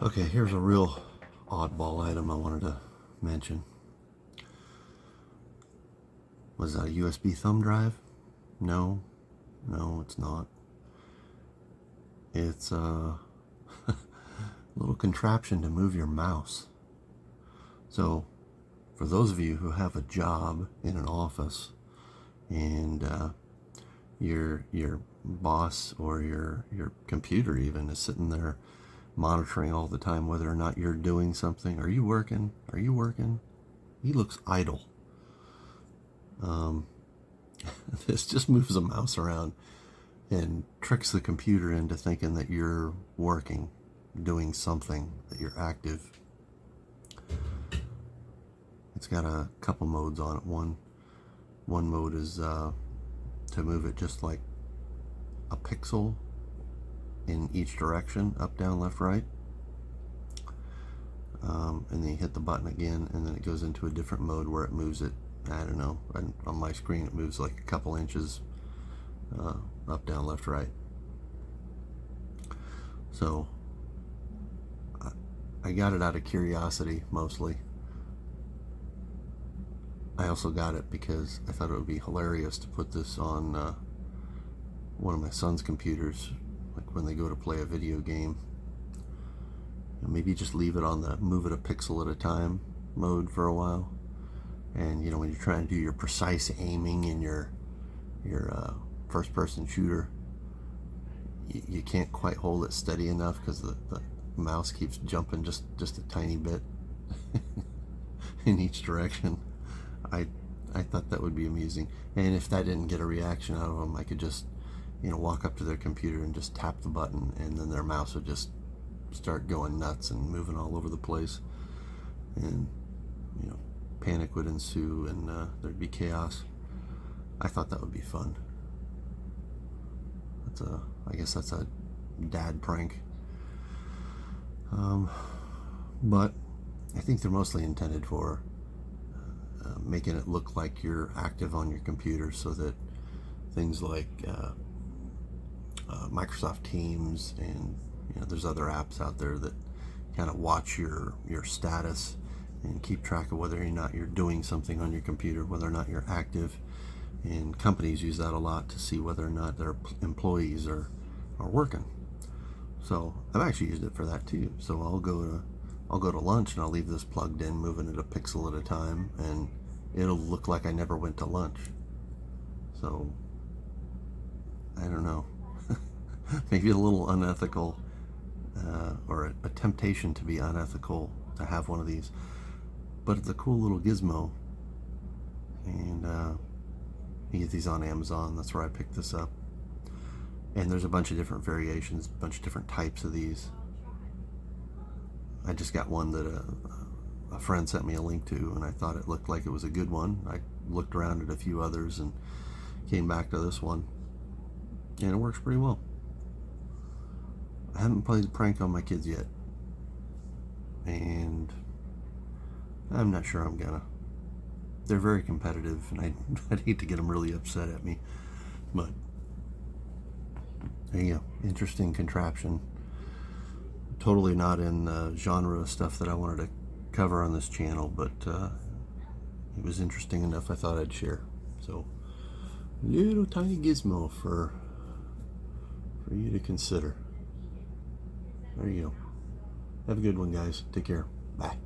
Okay, here's a real oddball item I wanted to mention. Was that a USB thumb drive? No, it's not. It's a little contraption to move your mouse. So, for those of you who have a job in an office and your boss or your computer even is sitting there monitoring all the time whether or not you're doing something. Are you working? Are you working? He looks idle. This just moves a mouse around and tricks the computer into thinking that you're working, doing something, that you're active. It's got a couple modes on it. One mode is to move it just like a pixel in each direction, up, down, left, right. And then you hit the button again, and then it goes into a different mode where it moves it, I don't know, on my screen it moves like a couple inches up, down, left, right. So I got it out of curiosity mostly. I also got it because I thought it would be hilarious to put this on one of my son's computers, like when they go to play a video game. Maybe just leave it on the move it a pixel at a time mode for a while. And when you're trying to do your precise aiming in your first-person shooter, you can't quite hold it steady enough because the mouse keeps jumping just a tiny bit in each direction. I thought that would be amusing, and if that didn't get a reaction out of them, I could just walk up to their computer and just tap the button, and then their mouse would just start going nuts and moving all over the place, and panic would ensue, and there'd be chaos. I thought that would be fun. I guess that's a dad prank. But I think they're mostly intended for making it look like you're active on your computer, so that things like Microsoft Teams and there's other apps out there that kind of watch your status and keep track of whether or not you're doing something on your computer, whether or not you're active. And companies use that a lot to see whether or not their employees are working. So I've actually used it for that too. So I'll go to lunch and I'll leave this plugged in, moving it a pixel at a time, and it'll look like I never went to lunch. So I don't know. Maybe a little unethical, or a temptation to be unethical to have one of these. But it's a cool little gizmo, and you get these on Amazon. That's where I picked this up. And there's a bunch of different variations, a bunch of different types of these. I just got one that a friend sent me a link to, and I thought it looked like it was a good one. I looked around at a few others and came back to this one, and it works pretty well. I haven't played the prank on my kids yet, and I'm not sure I'm gonna. They're very competitive, and I'd hate to get them really upset at me, but there you go. Interesting contraption. Totally not in the genre of stuff that I wanted to cover on this channel, but it was interesting enough I thought I'd share. So, little tiny gizmo for you to consider. There you go. Have a good one, guys. Take care. Bye.